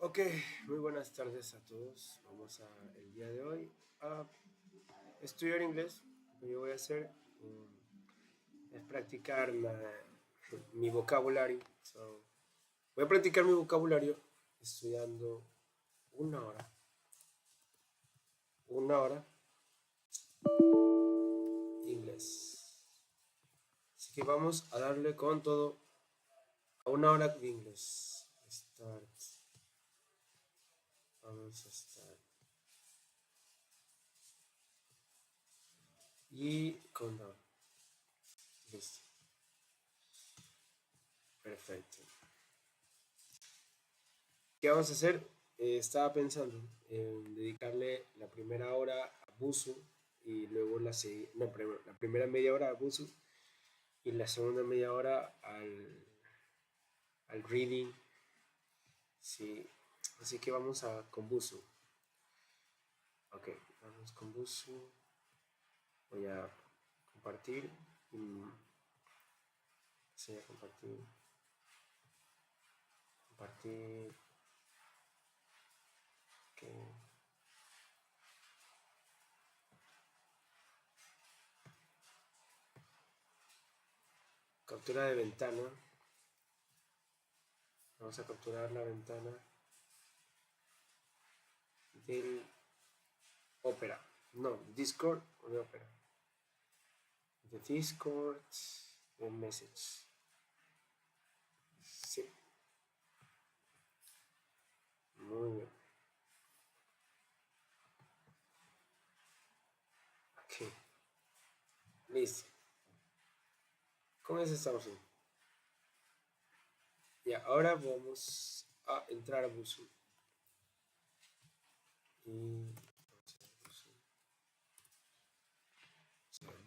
Ok, muy buenas tardes a todos. Vamos el día de hoy a estudiar inglés. Lo que yo voy a hacer es practicar mi vocabulario. Voy a practicar mi vocabulario estudiando una hora. Una hora inglés. Así que vamos a darle con todo a una hora de inglés. Start. Vamos a estar. Y countdown. Listo. Perfecto. ¿Qué vamos a hacer? Estaba pensando en dedicarle la primera hora a Busu y luego la primera media hora a Busu y la segunda media hora al reading. Sí, así que vamos con Busu. Ok, vamos con Busu. Voy a compartir. Sí, a compartir. Compartir. Ok. Captura de ventana. Vamos a capturar la ventana del Opera. No, Discord o de Opera. De Discord, de Message. Sí, muy bien. Ok, listo. Con eso estamos bien. Y ahora vamos a entrar a Busu. Y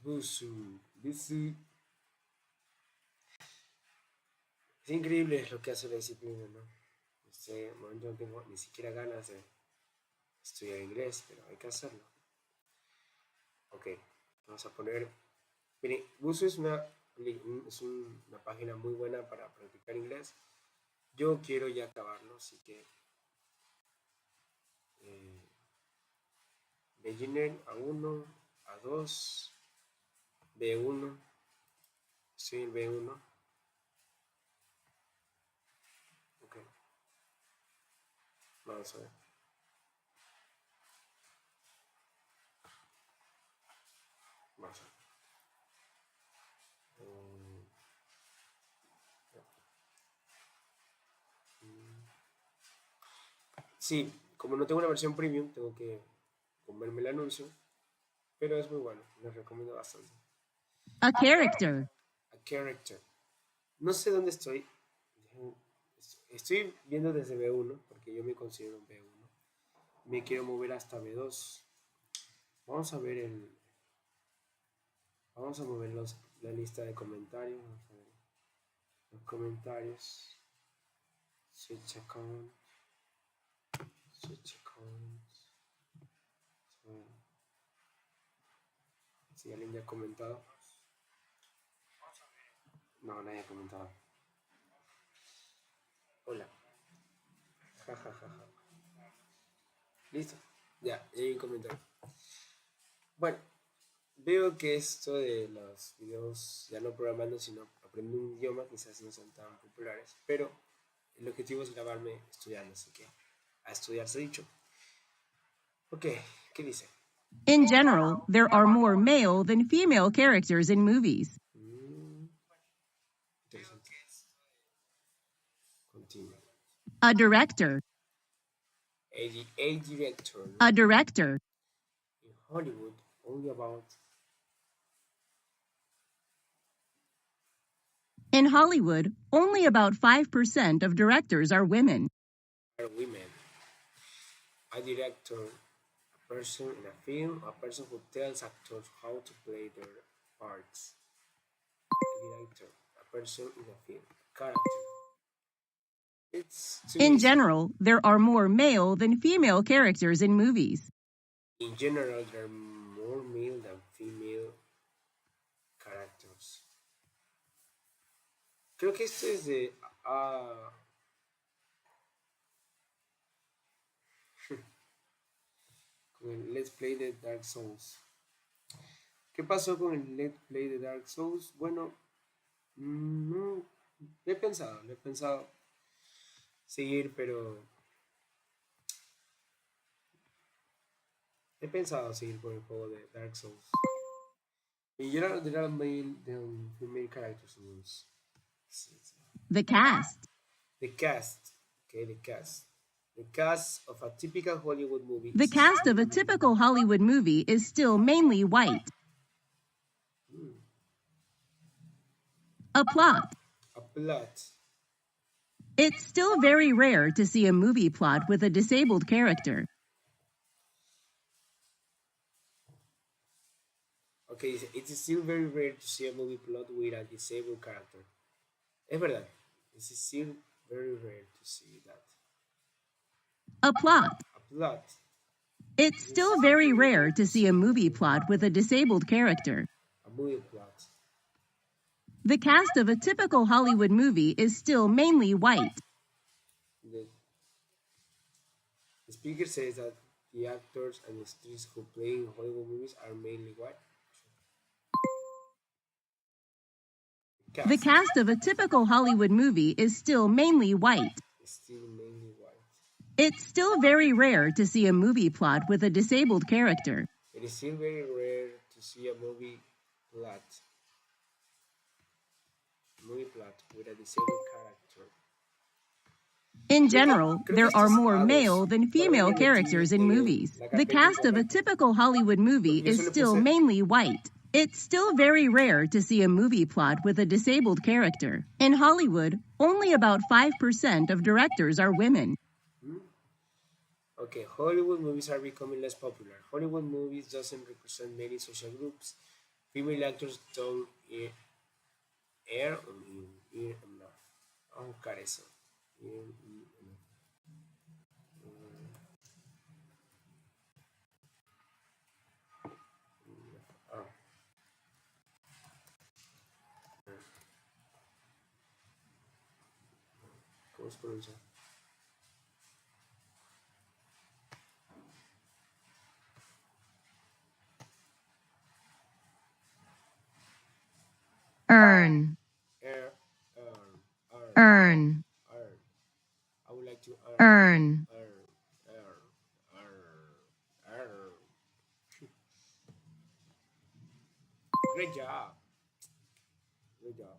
Busu, Busu. Es increíble lo que hace la disciplina, ¿no? En este momento no tengo ni siquiera ganas de estudiar inglés, pero hay que hacerlo. Ok, vamos a poner. Miren, Busu es una página muy buena para practicar inglés. Yo quiero ya acabarlo, así que eh, beginner A1, A2, B1, estoy en B1. Ok, vamos a ver. Vamos a ver. Sí, como no tengo una versión premium, tengo que comerme el anuncio, pero es muy bueno, les recomiendo bastante. A character. A character. No sé dónde estoy. Estoy viendo desde B1, porque yo me considero un B1. Me quiero mover hasta B2. Vamos a ver Vamos a mover la lista de comentarios. Vamos a ver los comentarios. Switch account. Switch account. Si alguien ya ha comentado. No, nadie ha comentado. Hola. Ja, ja, ja, ja. Listo. Ya hay un comentario. Bueno, veo que esto de los videos, ya no programando, sino aprendiendo un idioma, quizás no sean tan populares, pero el objetivo es grabarme estudiando, así que a estudiar se ha dicho. Ok, ¿qué dice? In general, there are more male than female characters in movies. Interesante. Continúa. A director. A director. A director. In Hollywood, only about In Hollywood, only about 5% of directors are women. are women. A director, a person in a film, a person who tells actors how to play their parts. A director, a person in a film, a character. It's too In easy. general, there are more male than female characters in movies. In general, there are more male than female characters. Creo que esto es de el Let's Play de Dark Souls. ¿Qué pasó con el Let's Play de Dark Souls? Bueno, no, lo he pensado seguir, pero he pensado seguir con el juego de Dark Souls. And there are male, female characters in this. The cast. The cast. Okay, the cast. The cast of a typical Hollywood movie. The cast of a typical Hollywood movie is still mainly white. A plot. A plot. It's still very rare to see a movie plot with a disabled character. Okay, it's still very rare to see a movie plot with a disabled character. Es verdad. It's still very rare to see that. A plot. A plot. It's still very rare to see a movie plot with a disabled character. A movie plot. The cast of a typical Hollywood movie is still mainly white. The speaker says that the actors and actresses who play in Hollywood movies are mainly white. The cast of a typical Hollywood movie is still mainly white. Still mainly white. It's still very rare to see a movie plot with a disabled character. It is still very rare to see a movie plot with a disabled character. In general, there are more male than female characters in movies. The cast of a typical Hollywood movie is still mainly white. It's still very rare to see a movie plot with a disabled character. In Hollywood, only about 5% of directors are women. Okay, Hollywood movies are becoming less popular. Hollywood movies doesn't represent many social groups. Female actors don't air enough. Vamos a buscar eso. ¿Cómo se pronuncia? Earn. Earn. I would like to Earn. Great job. Good job.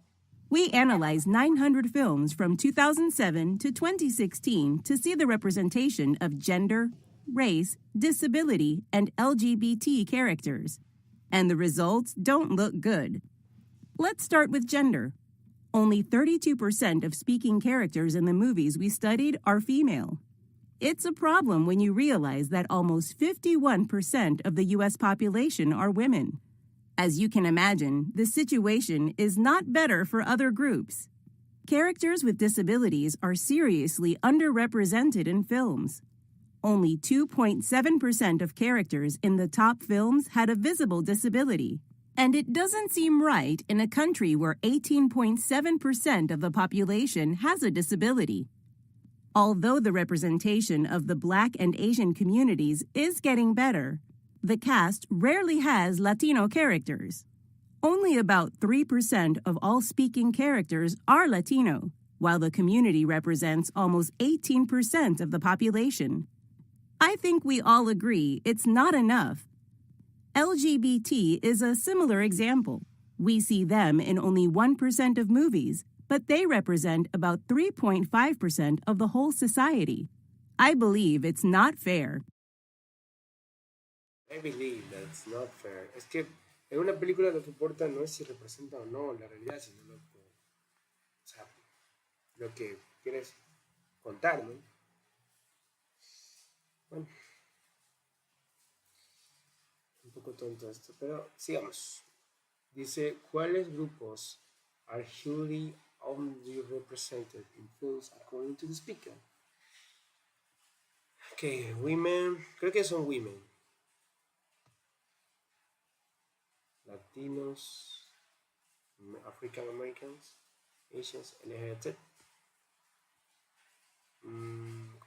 We analyzed 900 films from 2007 to 2016 to see the representation of gender, race, disability, and LGBT characters. And the results don't look good. Let's start with gender. Only 32% of speaking characters in the movies we studied are female. It's a problem when you realize that almost 51% of the U.S. population are women. As you can imagine, the situation is not better for other groups. Characters with disabilities are seriously underrepresented in films. Only 2.7% of characters in the top films had a visible disability. And it doesn't seem right in a country where 18.7% of the population has a disability. Although the representation of the Black and Asian communities is getting better, the cast rarely has Latino characters. Only about 3% of all speaking characters are Latino, while the community represents almost 18% of the population. I think we all agree it's not enough. LGBT is a similar example. We see them in only 1% of movies, but they represent about 3.5% of the whole society. I believe it's not fair. I believe that's not fair. Es que en una película lo que importa no es si representa o no la realidad, sino lo que quieres contar, ¿no? Bueno, un poco tonto esto, pero sigamos. Dice, ¿cuáles grupos are hugely underrepresented in films according to the speaker? Okay, women, creo que son women. Latinos, African Americans, Asians, LGBT.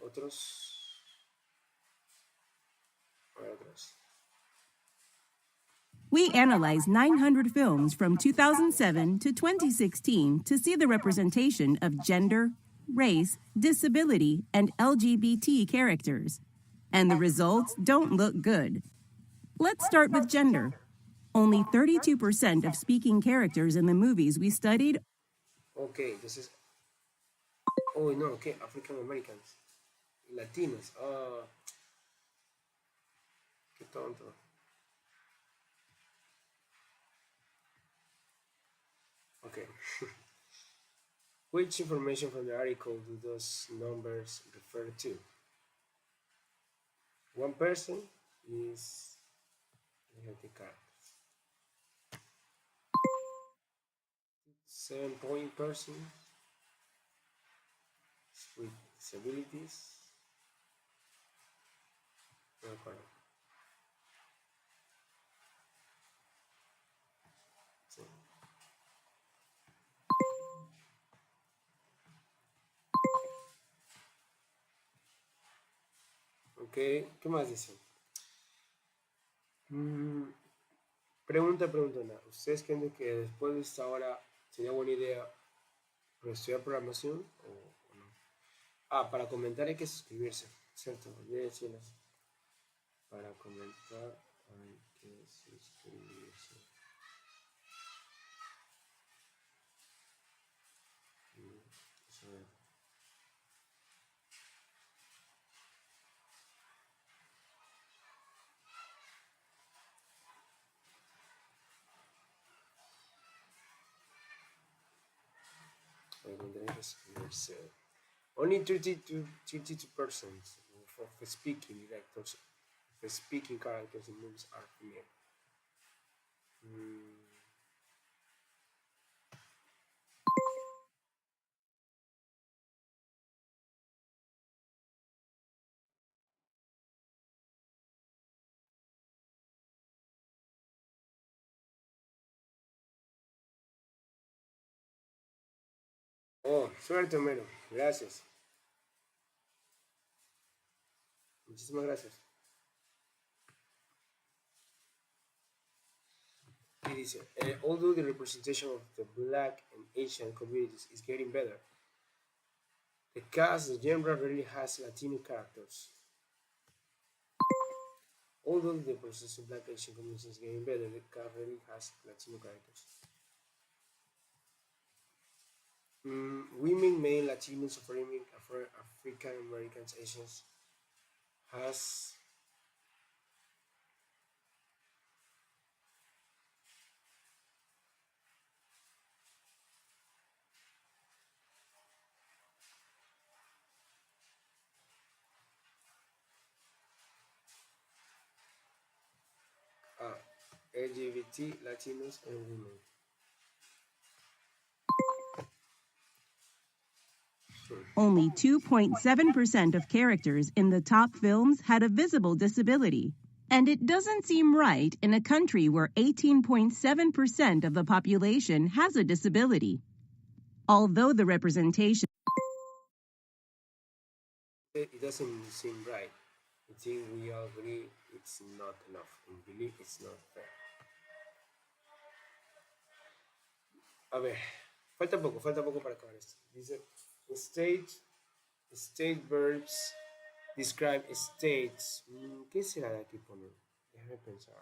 Otros. Otros. We analyzed 900 films from 2007 to 2016 to see the representation of gender, race, disability, and LGBT characters. And the results don't look good. Let's start with gender. Only 32% of speaking characters in the movies we studied. Ok, entonces. Oh, no, ¿qué? African Americans. Latinos. Oh, qué tonto. Okay. Which information from the article do those numbers refer to? One person is the characters. 7-point person with disabilities. No acuerdo. Sí. Ok, ¿qué más dicen? Pregunta. ¿Ustedes creen que después de esta hora sería buena idea estudiar programación o no? Ah, para comentar hay que suscribirse, ¿cierto? Olvidé decirles. Para comentar hay que suscribirse. Eso es. Only 32% of speaking directors, the speaking characters in movies are female. Oh, suerte, Homero. Gracias. Muchísimas gracias. Y dice, although the representation of the Black and Asian communities is getting better, the cast in general really has Latino characters. Although the representation of Black and Asian communities is getting better, the cast really has Latino characters. Women, male, Latinos, African Americans, Asians has LGBT, Latinos, and women. Only 2.7% of characters in the top films had a visible disability. And it doesn't seem right in a country where 18.7% of the population has a disability. Although the representation It doesn't seem right. I think we all agree it's not enough. We believe it's not fair. A ver, falta poco para acabar esto. Dice, state verbs describe states. ¿Qué será de aquí poner? Déjame pensar.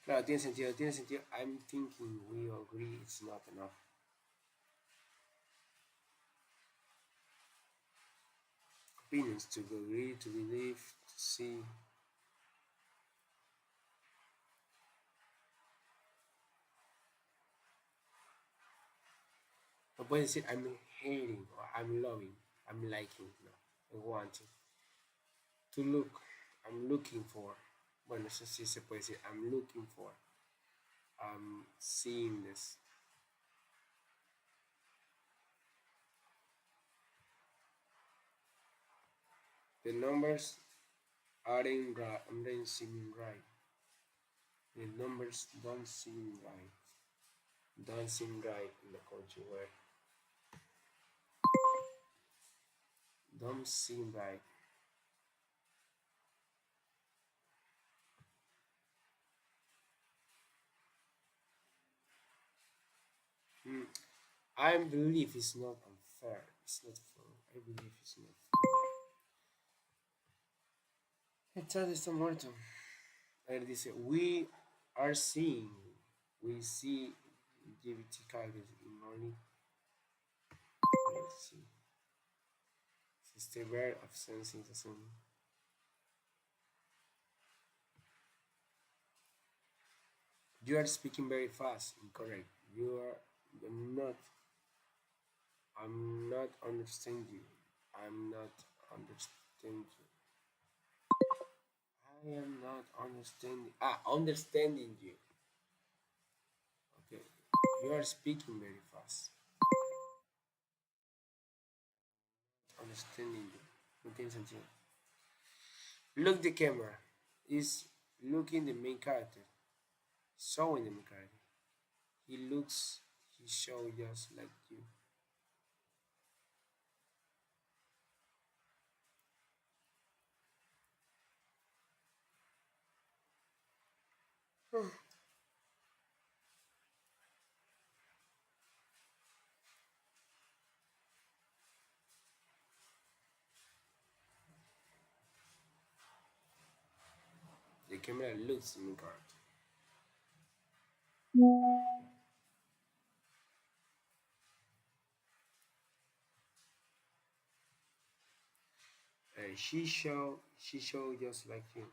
Claro, tiene sentido. I'm thinking we all agree it's not enough. Opinions to agree, to believe, to see. No puedes decir I'm hating or I'm loving, I'm liking. No, I want to. To look, I'm looking for. Bueno, eso sí se puede decir I'm looking for. I'm seeing this. The numbers aren't seem right. The numbers don't seem right. Don't seem right in the country where don't seem right. I believe it's not unfair. It's not fair. I believe it's not fair. Echad está muerto. A ver, dice, are seeing, we see LGBT characters in morning. Let's see. Sister Bear of Sensing the Sun. You are speaking very fast. Incorrect. You're not. I'm not understanding you. I'm not understanding you. I am not understanding. Understanding you. Okay. You are speaking very fast. Understanding you. No tiene sentido. Look the camera. Is looking the main character. Showing the main character. He shows just like you. The camera looks the main character. She show just like you.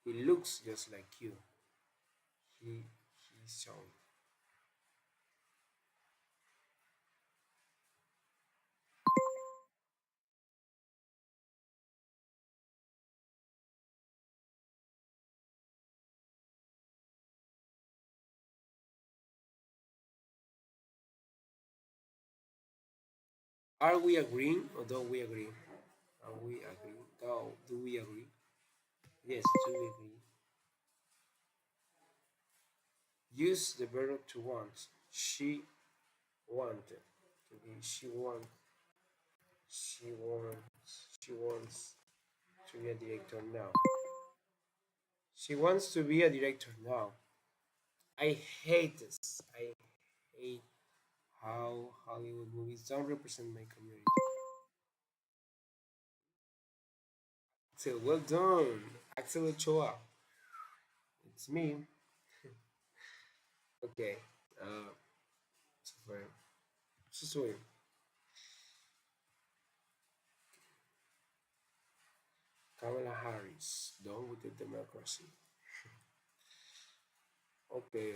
He looks just like you. He showing. Are we agreeing or don't we agree? Are we agreeing? Do we agree? Yes, do we agree? Use the verb to want. She wanted to be. She wants to be a director now. She wants to be a director now. I hate this. I hate how Hollywood movies don't represent my community. So well done, Axel Ochoa. It's me. Okay. So fue. Eso soy. Kamala Harris. Done with the democracy. Okay.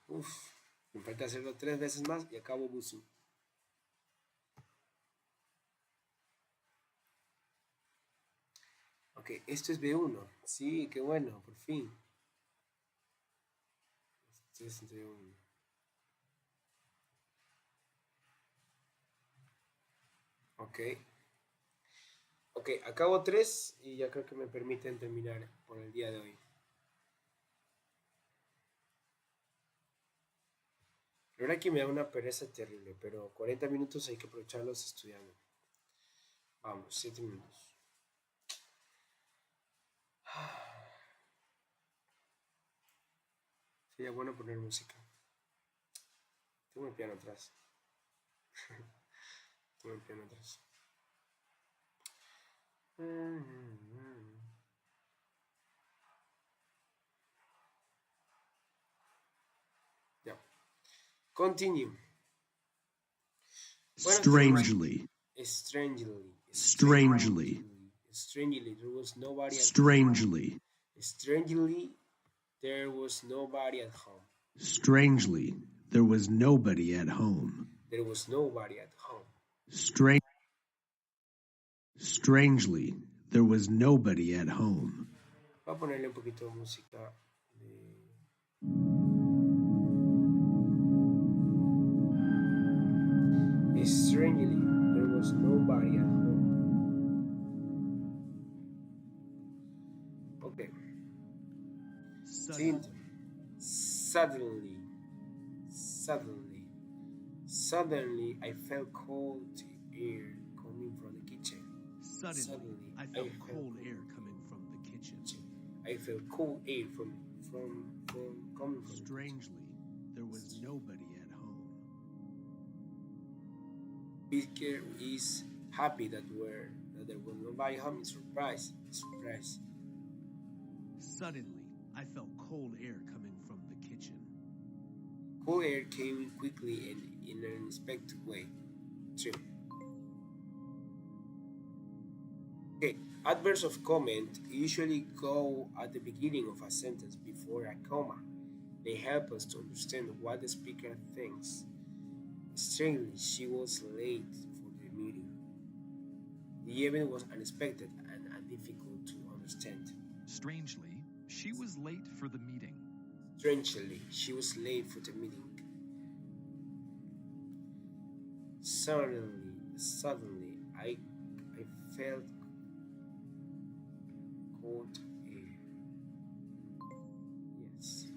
Uf. Me falta hacerlo 3 veces más y acabo Busu. Ok, esto es B1. Sí, qué bueno, por fin. Esto es B1. Ok. Ok, acabo 3 y ya creo que me permiten terminar por el día de hoy. La verdad que me da una pereza terrible, pero 40 minutos hay que aprovecharlos estudiando. Vamos, 7 minutos. Sería bueno poner música. Tengo el piano atrás. Tengo el piano atrás. Ya. Continue. Strangely. Strangely. There was nobody. Strangely. Strangely, There was nobody at home. Strangely, there was nobody at home. There was nobody at home. Strangely, there was nobody at home. Voy a ponerle un poquito de música. Strangely, there was nobody at home. Okay. Suddenly, I felt cold air coming from the kitchen. Suddenly, I felt cold air coming from the kitchen. I felt cold air from coming from. Strangely, there was nobody at home. Peter is happy that there was nobody home. Surprise. Suddenly, I felt cold air coming from the kitchen. Cold air came quickly and in an unexpected way. 2. Okay, adverbs of comment usually go at the beginning of a sentence before a comma. They help us to understand what the speaker thinks. Strangely, she was late for the meeting. The event was unexpected and difficult to understand. Strangely, she was late for the meeting. Strangely, she was late for the meeting. Suddenly, I felt cold air. Yes.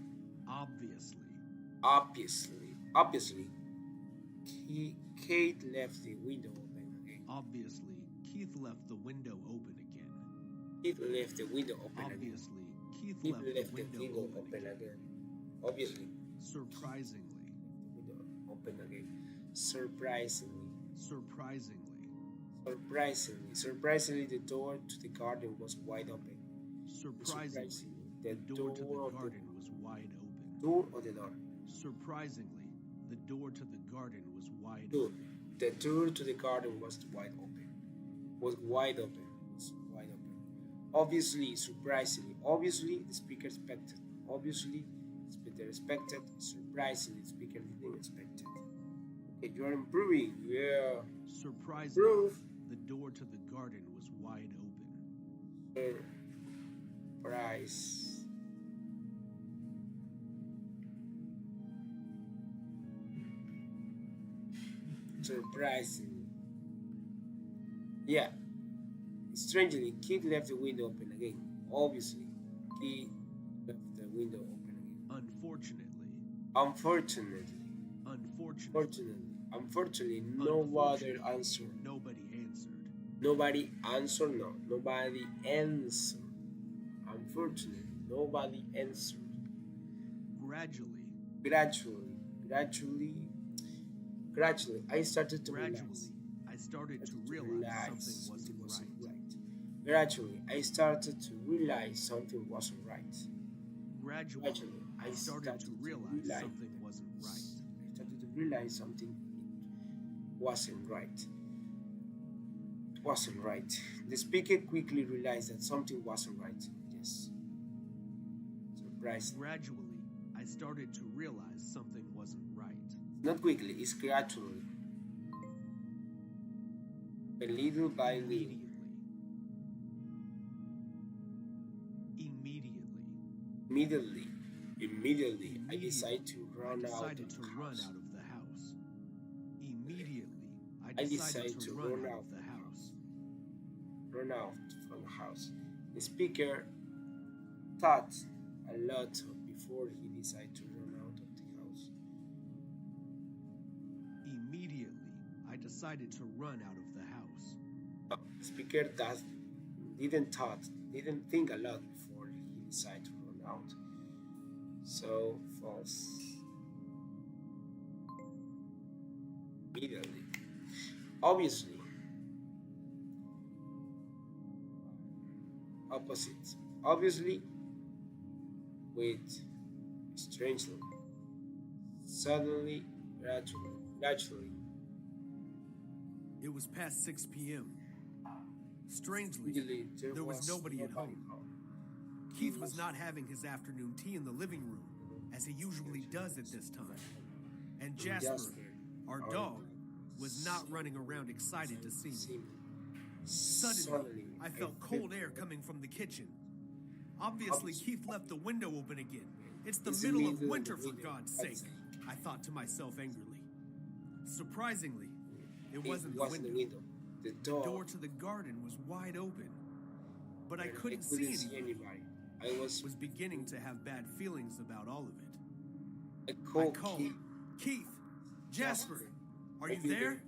Obviously, Kate left the window open again. Obviously, Keith left the window open again. Keith left the window open Obviously, again. Keith Keith left the window open again. Obviously. Surprisingly. The window open again. Surprisingly, the door to the garden was wide open. Surprisingly, the door to the garden was wide open. Door or the door? Surprisingly, the door to the garden was wide Door. open. The door to the garden was wide open. Was wide open. Obviously, surprisingly. Obviously, the speaker expected. Obviously, the speaker expected. Surprisingly, the speaker didn't expect it. Okay, you are improving. Yeah. Surprisingly, the door to the garden was wide open. Surprise. Surprisingly. Yeah. Strangely, Kid left the window open again. Obviously, Kid left the window open again. Unfortunately, nobody answered. Unfortunately, nobody answered. Gradually, I started to realize something wasn't right. Gradually, I started to realize something wasn't right. Gradually, I started to realize something wasn't right. The speaker quickly realized that something wasn't right. Yes. Surprise. Gradually, I started to realize something wasn't right. Not quickly, it's gradually. Little by little. Immediately, I decided to run out of the house. Immediately, I decided to run out of the house. Run out from the house. The speaker thought a lot before he decided to run out of the house. Immediately, I decided to run out of the house. The speaker didn't think a lot before he decided to run out. So false. Immediately. Obviously. Opposite. Obviously. With strangely. Suddenly. Gradually. It was past 6 p.m. Strangely, there was nobody at home. Keith was not having his afternoon tea in the living room, as he usually does at this time. And Jasper, our dog, was not running around excited to see me. Suddenly, I felt cold air coming from the kitchen. Obviously, Keith left the window open again. It's the middle of winter, for God's sake, I thought to myself angrily. Surprisingly, it wasn't the window. The door to the garden was wide open, but I couldn't see anybody. I was beginning to have bad feelings about all of it. I called, Keith, Jasper, are you there?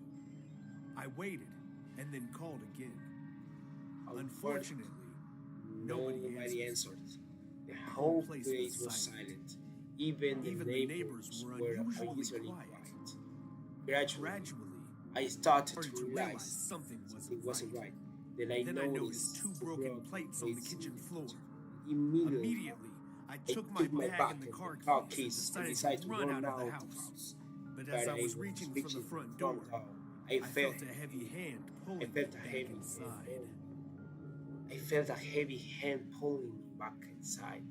I waited and then called again. Unfortunately, nobody answered. The whole place was silent. Even the neighbors were unusually quiet. Gradually, I started to realize something wasn't right. Then I noticed two broken plates on the kitchen floor. Immediately, I took my bag and the car keys and decided to run out of the house. But as I was reaching for the front door, I felt a heavy hand pulling me back inside. I felt a heavy hand pulling me back inside.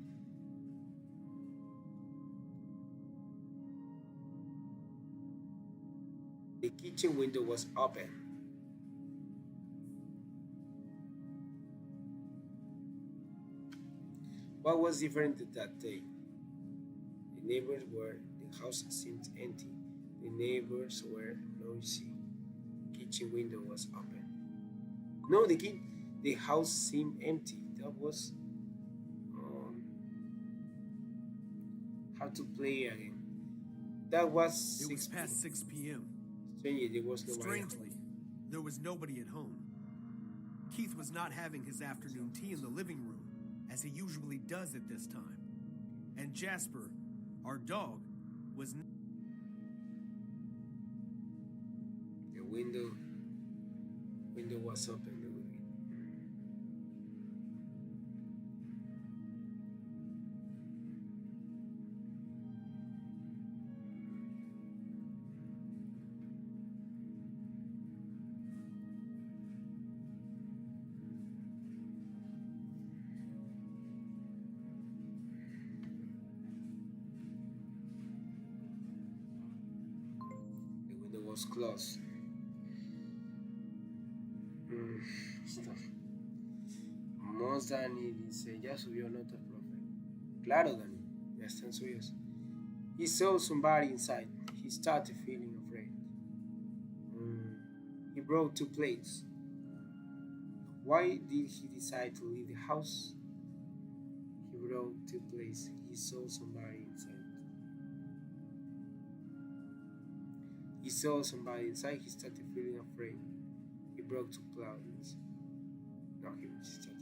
The kitchen window was open. What was different that day? The neighbors were, the house seemed empty. The neighbors were noisy. The kitchen window was open. No, the house seemed empty. That was how to play again. That was it was past 6 p.m. Strangely, there was nobody at home. Keith was not having his afternoon tea in the living room, as he usually does at this time. And Jasper, our dog, was... The window was open. Was closed. Most Dani dice, ya subió notas, profe. Claro, Dani, ya están subidos. He saw somebody inside. He started feeling afraid. He brought 2 plates. Why did he decide to leave the house? He brought 2 plates. He saw somebody inside. He saw somebody inside. He started feeling afraid. He broke 2 plates. No, he started.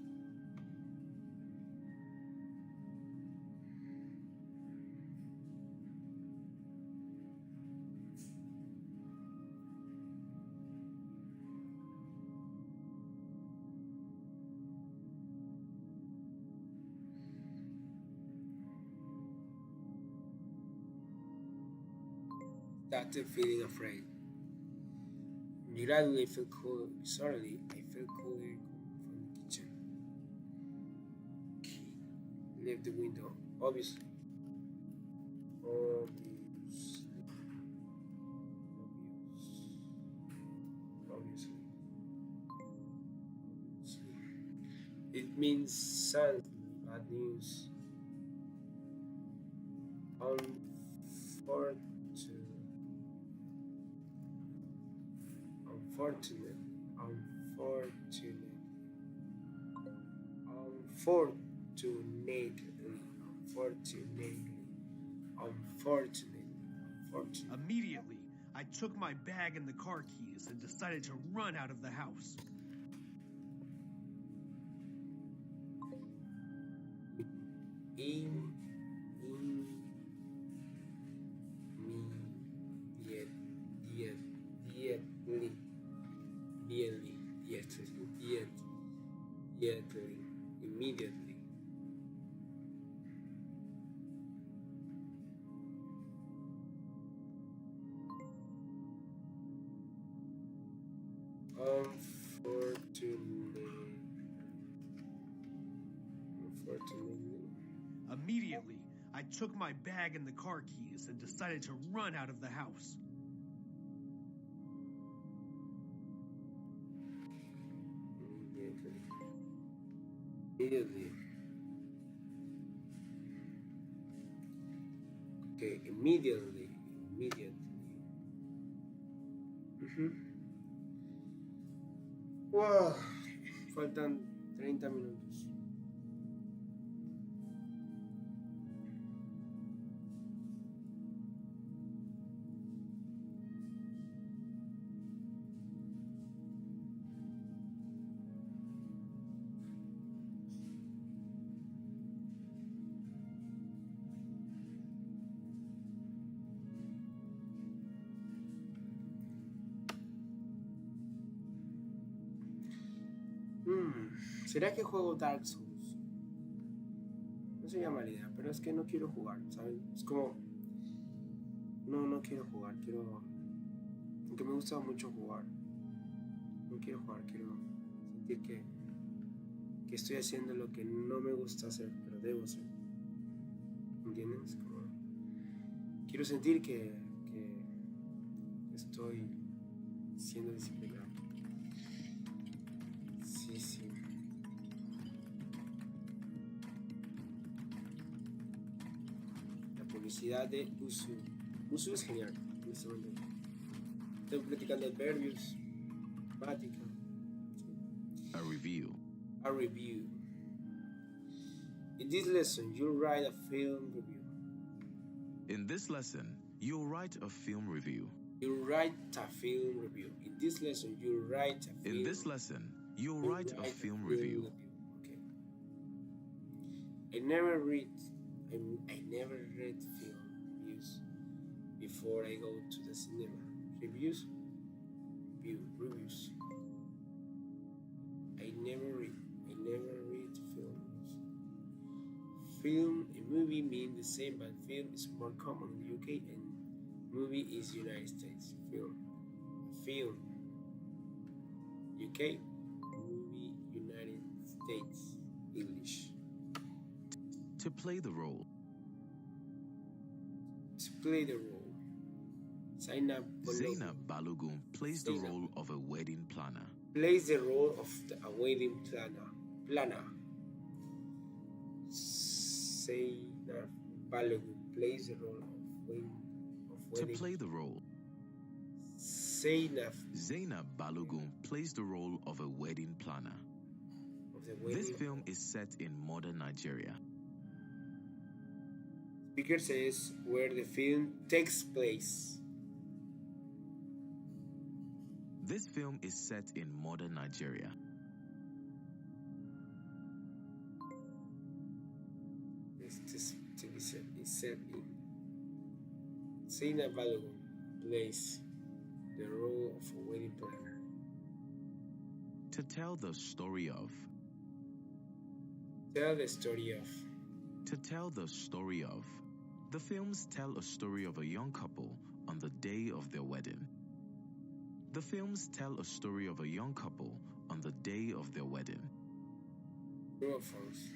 Started feeling afraid. Gradually, I felt cold. Suddenly, I felt cold air from the kitchen. He left the window. Obviously. It means sadly bad news. Unfortunately. Immediately, I took my bag and the car keys and decided to run out of the house. Immediately. Unfortunately. Immediately, I took my bag and the car keys and decided to run out of the house. Immediately. Okay, immediately. Wow, faltan 30 minutos. ¿Será que juego Dark Souls? No sería mala idea, pero es que no quiero jugar, ¿saben? Es como... No quiero jugar, quiero... Aunque me gusta mucho jugar. No quiero jugar, quiero sentir que estoy haciendo lo que no me gusta hacer, pero debo hacer. ¿Entiendes? Como... Quiero sentir que estoy siendo disciplinado. Sí. La publicidad de Usu. Usu es genial. En este momento. Estoy practicando adverbios, gramática. A review. In this lesson, you'll write a film review. In this lesson, you'll write a film review. In this lesson, you'll write a film. In this lesson, you'll write a film review. Okay. I never read film reviews before I go to the cinema. Reviews. I never read film and movie mean the same, but film is more common in the UK and movie is United States. Film UK, movie United States, English. To play the role. Zainab Balogun plays the role of a wedding planner. A wedding planner. Zainab Balogun plays the role of wedding. To play the role. Zainab Balogun plays the role of a wedding planner. This film is set in modern Nigeria. Speaker says where the film takes place. This film is set in modern Nigeria. This is set in. Zainab Balogun plays the role of a wedding planner. To tell the story of. To tell the story of. The films tell a story of a young couple on the day of their wedding. The films tell a story of a young couple on the day of their wedding. True or false?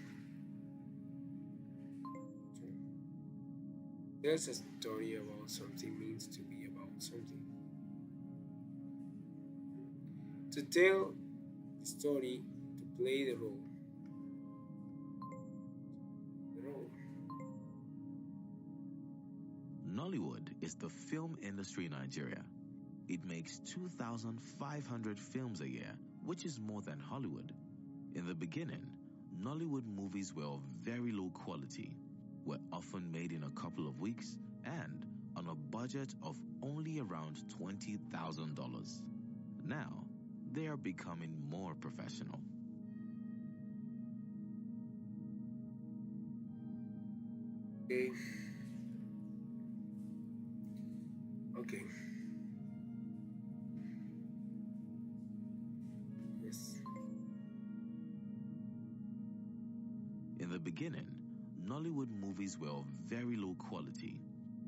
Tells a story about something means to be about something. To tell the story, to play the role. Nollywood is the film industry in Nigeria. It makes 2,500 films a year, which is more than Hollywood. In the beginning, Nollywood movies were of very low quality, were often made in a couple of weeks, and on a budget of only around $20,000. Now, they are becoming more professional. Okay. Yes. In the beginning, Nollywood movies were of very low quality,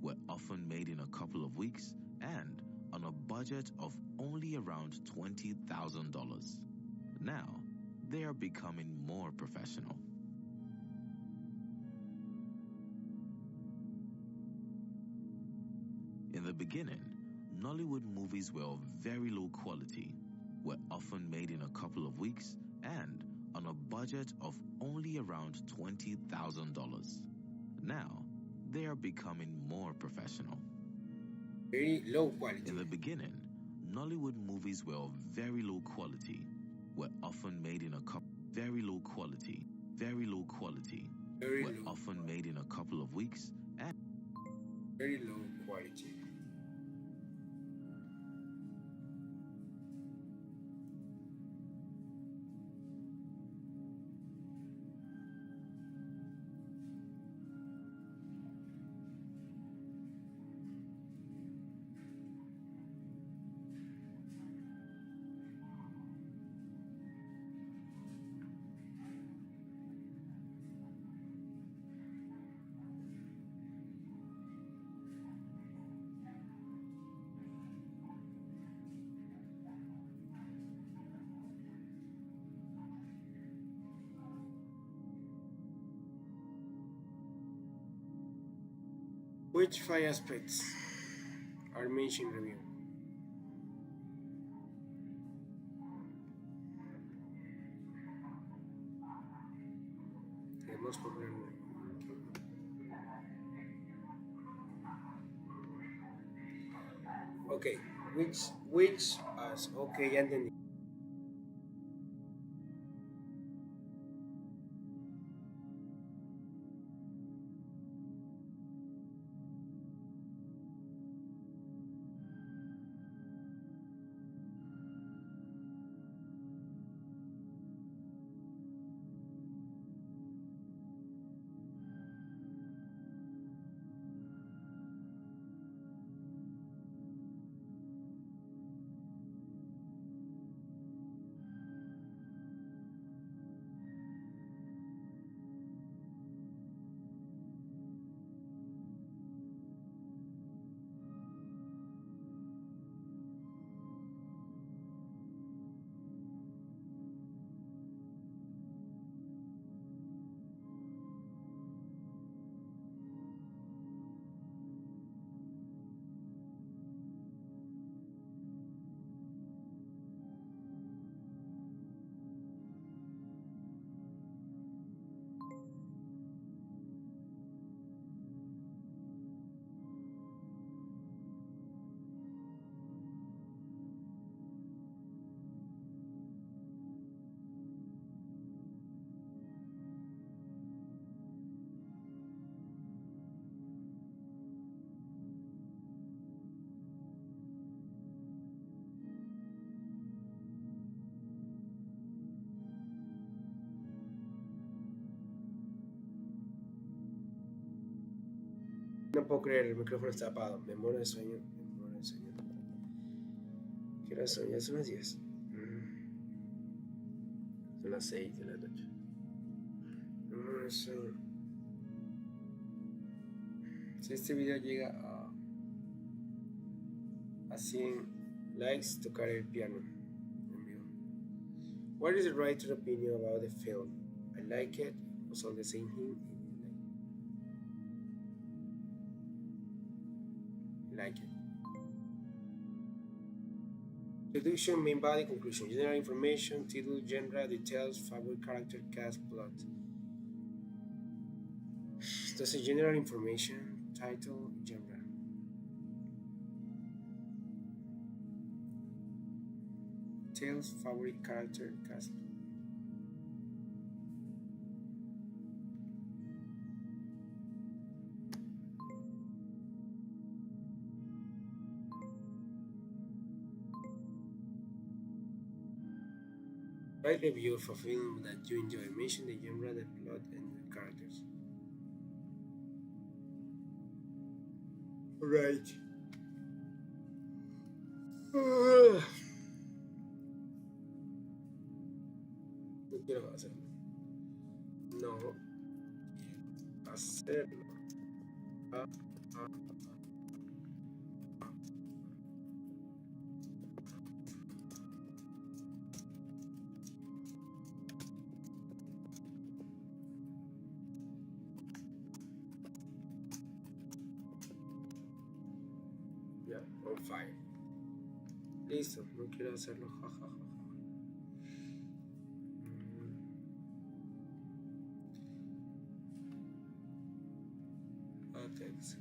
were often made in a couple of weeks, and on a budget of only around $20,000. Now, they are becoming more professional. In the beginning, Nollywood movies were of very low quality, were often made in a couple of weeks, and on a budget of only around $20,000. Now, they are becoming more professional. Very low quality. In the beginning, Nollywood movies were of very low quality, were often made in a couple very low quality, Very were low. often made in a couple of weeks, and Very low quality. Which five aspects are mentioned in review? The most popular. Okay, which as okay, ya entendí. No puedo creer, el micrófono está apagado. Me muero de sueño. ¿Qué hora son? Ya son las 10. Son las 6 de la noche. Me muero de sueño. Si este video llega a 100 likes, tocaré el piano en vivo. What is the writer's opinion about the film? I like it. Was on the same hymn. Like it. Introduction, main body, conclusion. General information, title, genre, details, favorite character, cast, plot. Entonces, general information, title, genre. Details, favorite character, cast. Write review of a film that you enjoy. Mention the genre, the plot, and the characters. Right. No quiero hacerlo. No quiero hacerlo. Ah, ah. On fire. Listo, no quiero hacerlo. Thanks.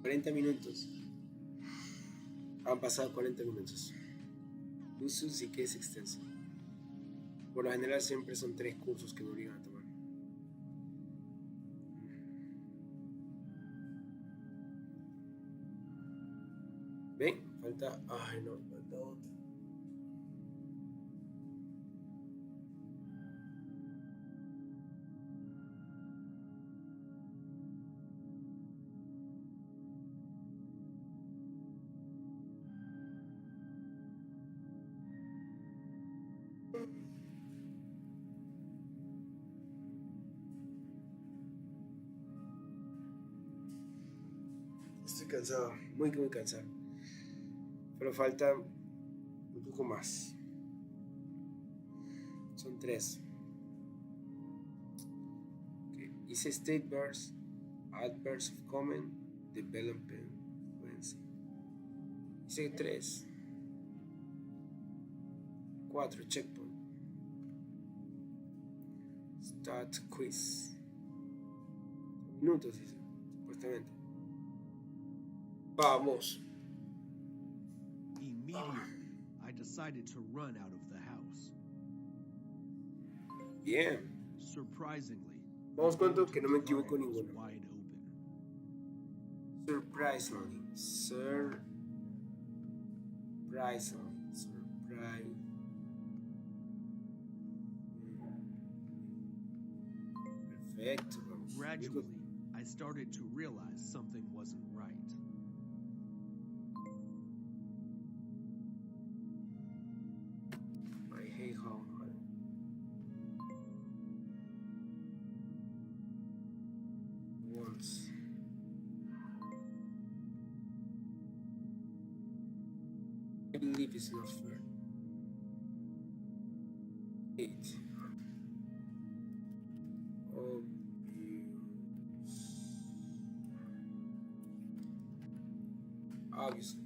40 minutos. Han pasado 40 minutos. Uso sí que es extenso. Por lo general siempre son 3 cursos que me obligan a tomar. ¿Ven? Falta... Ay, no, falta otro. Estoy cansado, muy cansado. Pero falta un poco más. Son 3. Okay. Hice state verse, adverse of comment, development, fluency. Hice 3. 4, checkpoint. Start quiz. Minutos, dice, supuestamente. Vamos. Immediately, I decided to run out of the house. Bien. Surprisingly, Vamos the cuento door que to no me the car equivoco was ninguno. wide open. Surprisingly. Surprisingly. Perfecto. Vamos. Gradually, I started to realize something wasn't right. I hate how hard. Once. I believe it's not fair. 8. Obviously.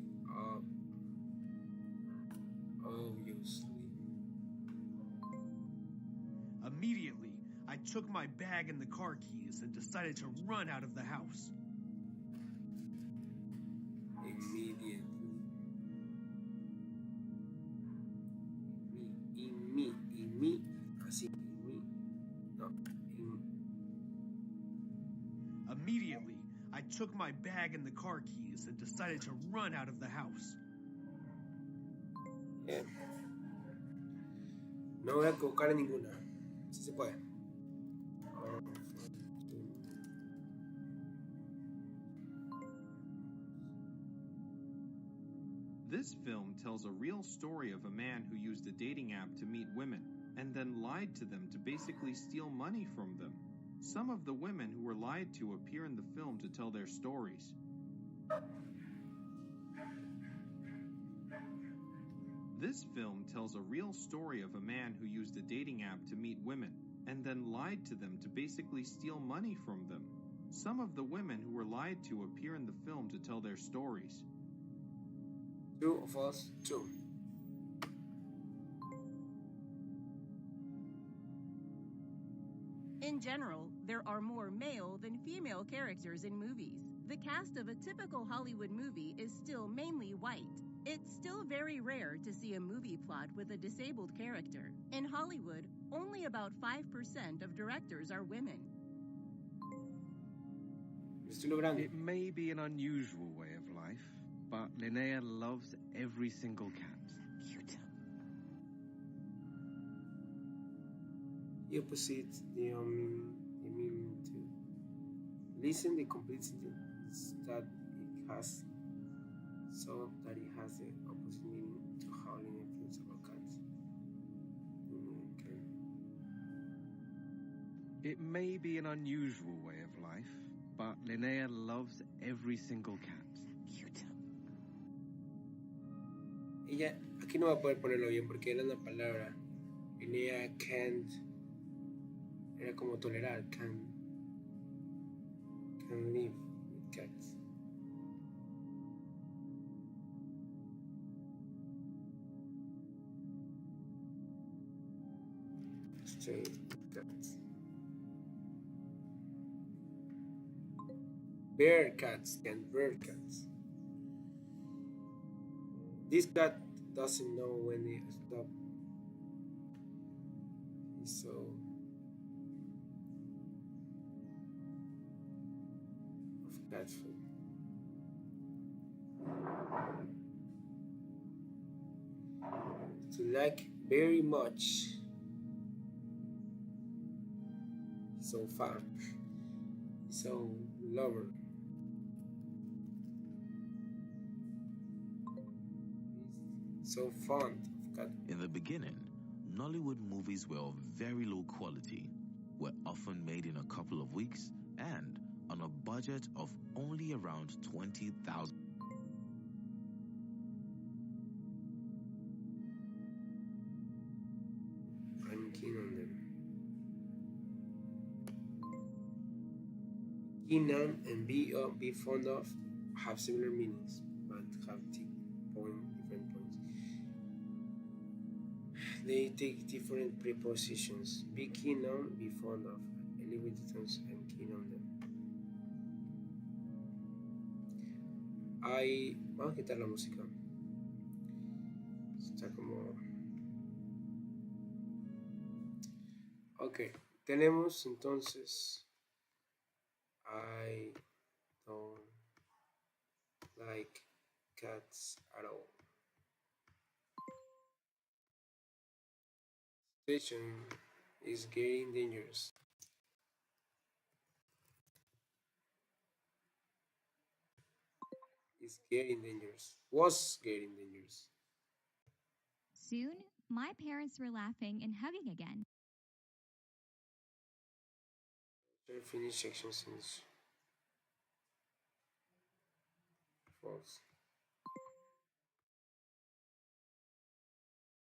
Obviously. Immediately, I took my bag and the car keys and decided to run out of the house. Immediately. Así. No. Immediately, I took my bag and the car keys and decided to run out of the house. Bien. No voy a equivocar en ninguna. Si se puede. This film tells a real story of a man who used a dating app to meet women and then lied to them to basically steal money from them. Some of the women who were lied to appear in the film to tell their stories. This film tells a real story of a man who used a dating app to meet women and then lied to them to basically steal money from them. Some of the women who were lied to appear in the film to tell their stories. True or false? True. In general, there are more male than female characters in movies. The cast of a typical Hollywood movie is still mainly white. It's still very rare to see a movie plot with a disabled character. In Hollywood, only about 5% of directors are women. Estoy logrando. It may be an unusual way of life, but Linnea loves every single cat. Cute. The opposite, the meaning to listen, the complexity is that it has, so that it has the opposite meaning to how Linnea feels about cats. Okay. It may be an unusual way of life, but Linnea loves every single cat. Cute. Ella, aquí no va a poder ponerlo bien porque era una palabra Linnea can't, era como tolerar, can live with cats. Stay with cats. Bear cats can bear cats. This cat doesn't know when he stop. He's so of cat food. To like very much. So fun. So lover. So fond of cat. In the beginning, Nollywood movies were of very low quality, were often made in a couple of weeks, and on a budget of only around 20,000. I'm keen on them. Keen on and be fond of have similar meanings, but have different points. They take different prepositions. Be keen on, be fond of. I live with the terms I'm keen on them. Vamos a quitar la música. Está como... Ok, tenemos entonces I don't like cats at all. Situation is getting dangerous. Is getting dangerous. Was getting dangerous. Soon, my parents were laughing and hugging again. Finish section since false.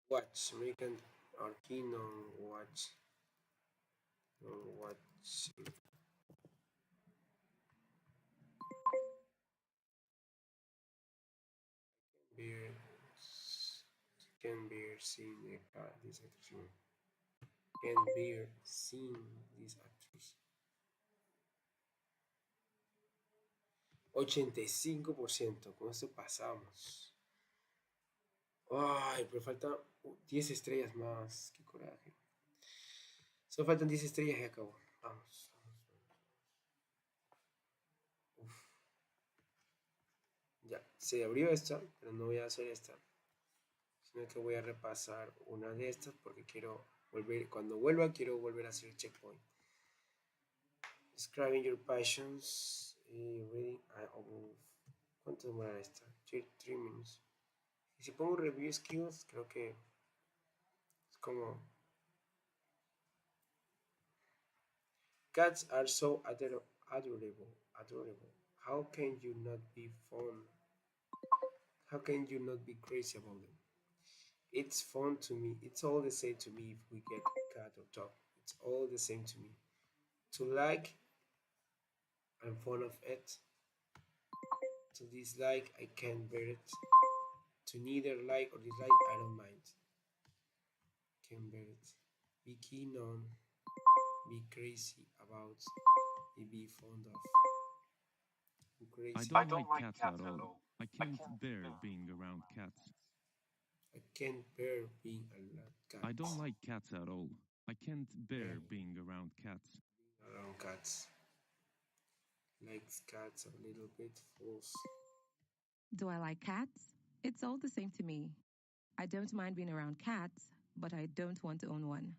Watch. American are keen on watching. Beer can bear seeing these actors. Can bear seeing these actors. 85%. Con esto pasamos. Ay, pero falta 10 estrellas más. Qué coraje. Solo faltan 10 estrellas y acabó. Vamos. Uf. Ya, se abrió esta, pero no voy a hacer esta. Sino que voy a repasar una de estas porque quiero volver, cuando vuelva quiero volver a hacer el checkpoint. Describing your passions. Reading. ¿Cuánto demora esta? 3 minutes. Y si pongo review skills, creo que es como... Cats are so adorable. How can you not be fun? How can you not be crazy about them? It's fun to me. It's all the same to me if we get cat or dog. It's all the same to me. To like, I'm fond of it. To dislike, I can't bear it. To neither like or dislike, I don't mind. Can bear it. Be keen on, be crazy about, be fond of. Be crazy. I don't like cats at all. I can't bear being around cats. I can't bear being around cats. I don't like cats at all. I can't bear being around cats. Around cats. Likes cats a little bit false. Do I like cats? It's all the same to me. I don't mind being around cats, but I don't want to own one.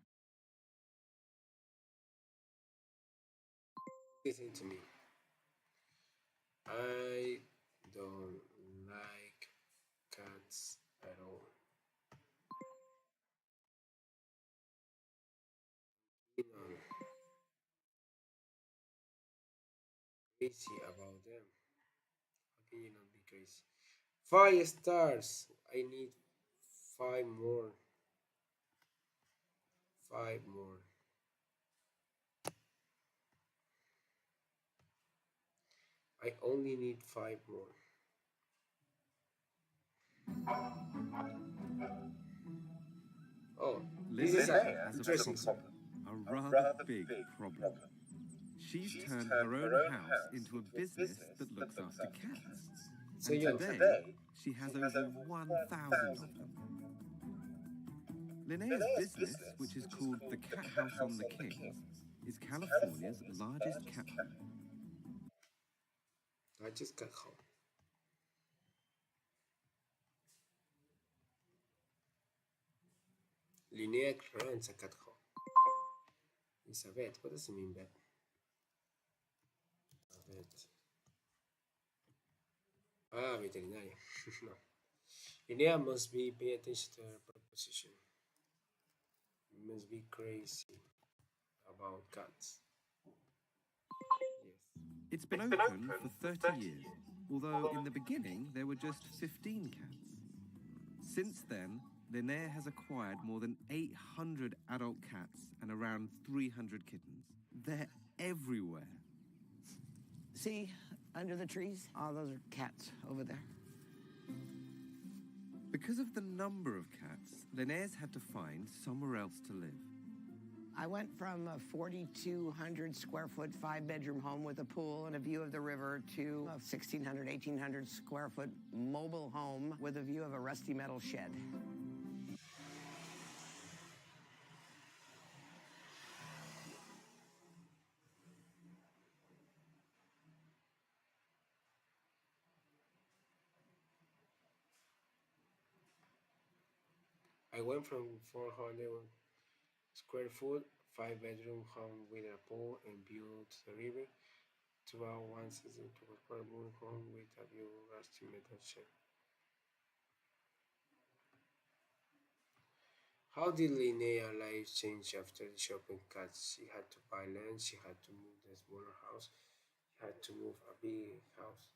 Listen to me. I don't like cats at all. You know, crazy about them. How can you not be crazy? 5 stars. I need 5 more. 5 more. I only need 5 more. Oh, this is Linnea has a interesting. problem, a rather big problem. She's turned her own house into a business that looks after cats. So And young. today, she has over 1,000 of them. Linnea's business, which is called the Cat House on the Kings, is California's largest cat home. I just got home. Linnea runs a cat home. It's a vet. What does it mean, vet? A vet. Ah, veterinaria. No. Linnea must be pay attention to her proposition. You must be crazy about cats. Yes. It's been open for 30 years, although in the beginning there were just 15 cats. Since then, Linnea has acquired more than 800 adult cats and around 300 kittens. They're everywhere. See, under the trees, all those are cats over there. Because of the number of cats, Linnea's had to find somewhere else to live. I went from a 4,200 square foot, 5-bedroom home with a pool and a view of the river to a 1,600, 1,800 square foot mobile home with a view of a rusty metal shed. I went from 400 square foot, 5-bedroom home with a pool and view to the river to a 1,600 square foot home with a view of rusty metal shed. How did Linnea life change after the shopping cats? She had to buy land, she had to move the smaller house, she had to move a big house.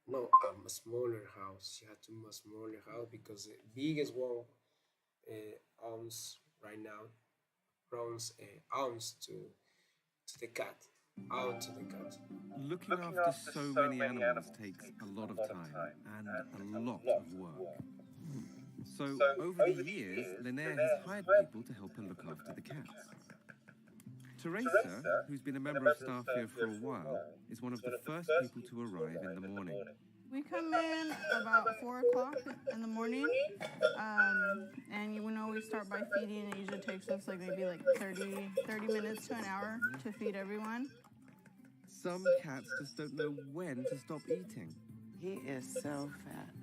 No, a smaller house. She had to move a smaller house because the biggest one owns right now runs owns to the cat. Out to the cat. Looking after so many animals takes a lot of time and a lot of work. So, over the years, Linnea has hired people to help her look after the cats. Teresa, who's been a member of staff here for a while, is one of the first people to arrive in the morning. We come in about 4 o'clock in the morning, and you know we start by feeding. It usually takes us maybe 30 minutes to an hour to feed everyone. Some cats just don't know when to stop eating. He is so fat.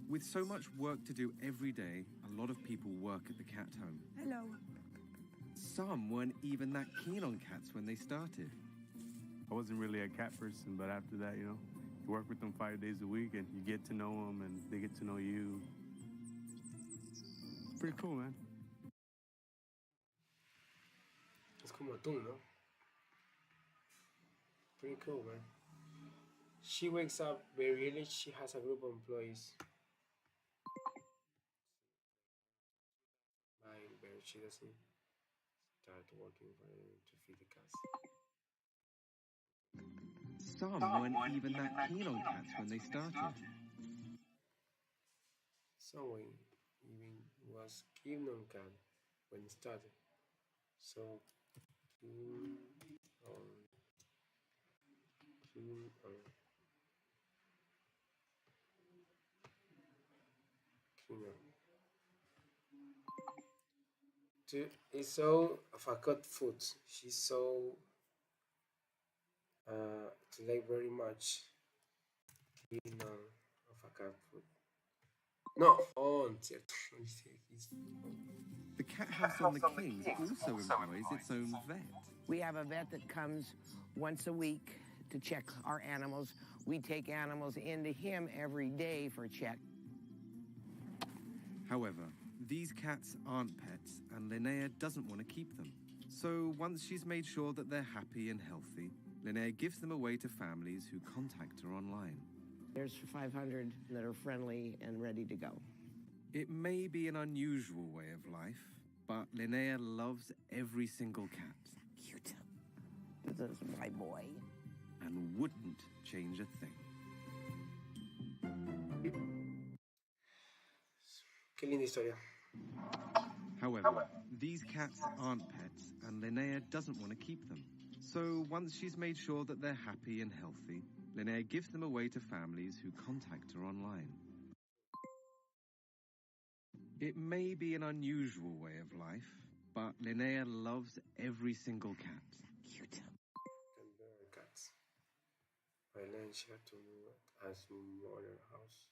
With so much work to do every day, a lot of people work at the cat home. Hello. Some weren't even that keen on cats when they started. I wasn't really a cat person, but after that, you work with them 5 days a week and you get to know them and they get to know you. It's pretty cool, man. Es como atún, ¿no? Pretty cool, man. She wakes up very early. She has a group of employees. But she doesn't start working to feed the cats. Some weren't even that keen on cats when they started. Someone even was keen on cat when it started. So keen on it's so of a cat food. She's so to like very much keen on of a cat food. No, fun, cierto. The Cat House on the Kings also employs its own vet. We have a vet that comes once a week to check our animals. We take animals into him every day for a check. However, these cats aren't pets, and Linnea doesn't want to keep them. So once she's made sure that they're happy and healthy, Linnea gives them away to families who contact her online. There's 500 that are friendly and ready to go. It may be an unusual way of life, but Linnea loves every single cat. Cute. This is my boy. And wouldn't change a thing. Qué linda historia. However, these cats aren't pets, and Linnea doesn't want to keep them. So once she's made sure that they're happy and healthy, Linnea gives them away to families who contact her online. It may be an unusual way of life, but Linnea loves every single cat. Cute. Cats. Valencia to move as smaller house.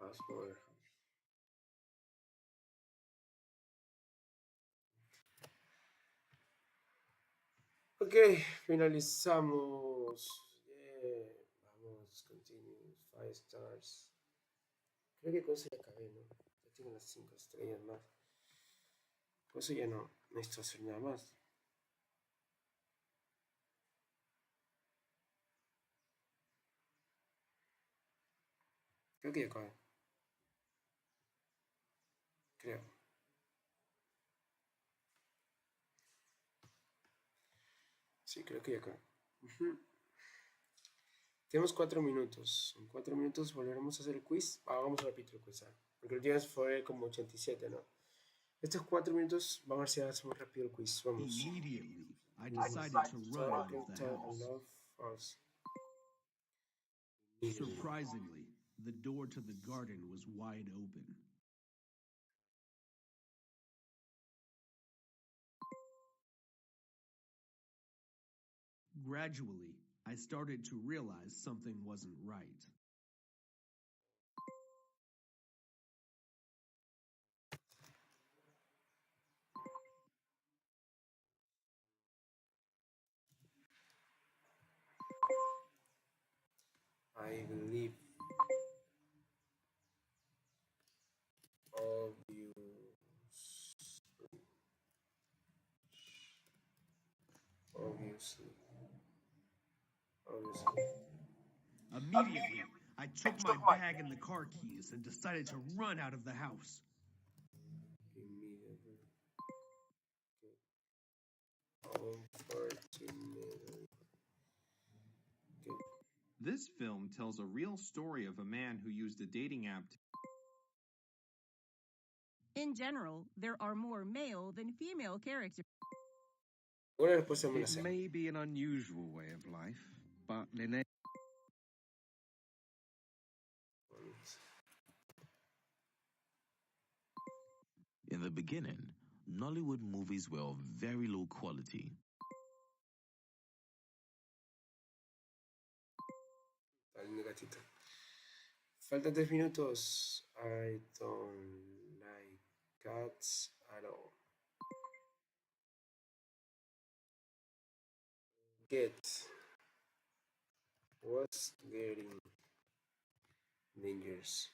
A smaller house. Ok, finalizamos. Yeah. Vamos, continues. 5 stars. Creo que con eso ya acabé, ¿no? Ya tengo las 5 estrellas más. Por eso ya no necesito hacer nada más. Creo que ya acabé. Creo. Sí, creo que ya acabé. Tenemos 4 minutos. En 4 minutos volveremos a hacer el quiz. Vamos a repetir el quiz. Porque el día fue como 87, ¿no? Estos 4 minutos, vamos a ver si hacemos rápido el quiz. Vamos. Immediately, I decided to run out of the house. Surprisingly, the door to the garden was wide open. Gradually, I started to realize something wasn't right. I believe obviously. Immediately, I took my bag and the car keys and decided to run out of the house. Immediately. Unfortunately. This film tells a real story of a man who used a dating app to In general, there are more male than female characters. It may be an unusual way of life, but Linnea... In the beginning, Nollywood movies were of very low quality. Faltan 3 minutos. I don't like cats at all. Was getting dangerous.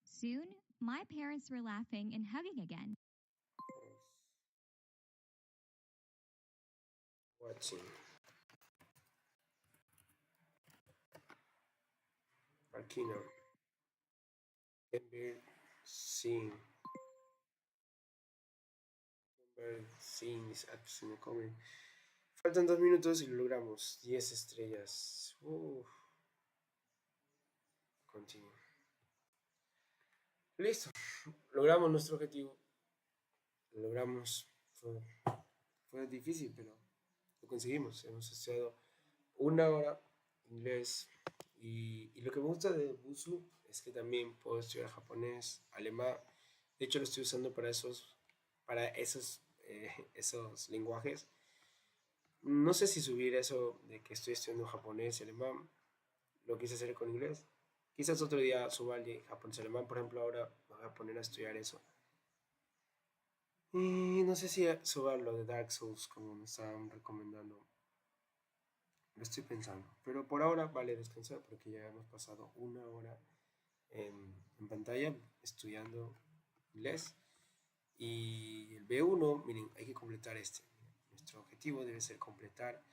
Soon, my parents were laughing and hugging again. Watching. Arkina. Ember seeing. Ember seeing is Absalone coming. Faltan 2 minutos y lo logramos. 10 estrellas. Continúo. Listo. Logramos nuestro objetivo. Lo logramos. Fue difícil, pero lo conseguimos. Hemos estudiado 1 hora inglés. Y lo que me gusta de Busu es que también puedo estudiar japonés, alemán. De hecho, lo estoy usando para esos lenguajes. No sé si subir eso de que estoy estudiando japonés y alemán. Lo quise hacer con inglés. Quizás otro día suba el de japonés y alemán. Por ejemplo, ahora me voy a poner a estudiar eso. Y no sé si suba lo de Dark Souls como me estaban recomendando. Lo estoy pensando. Pero por ahora vale descansar porque ya hemos pasado 1 hora en pantalla estudiando inglés. Y el B1, miren, hay que completar este. Nuestro objetivo debe ser completar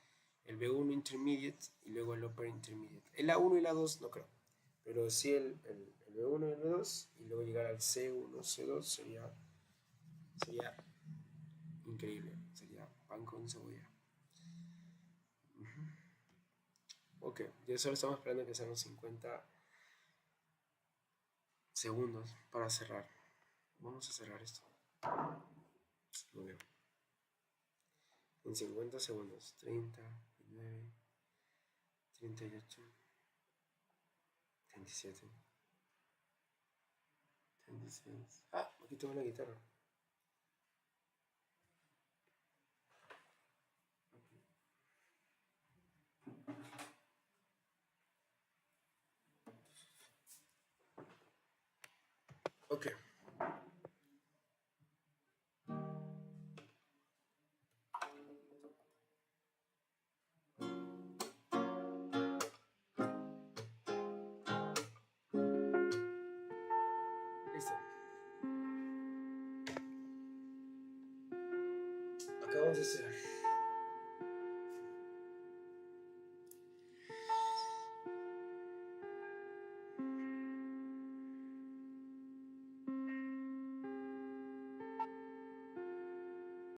el B1 Intermediate y luego el Upper Intermediate. El A1 y la 2 no creo. Pero sí el B1 y el B2, y luego llegar al C1, C2 sería increíble, sería pan con cebolla. Ok, ya solo estamos esperando que sean los 50 segundos para cerrar. Vamos a cerrar esto. Muy bien. En 50 segundos. 30, 29, 38, 37, 36. Ah, aquí tengo la guitarra. Ok. Listo. Acabamos de hacer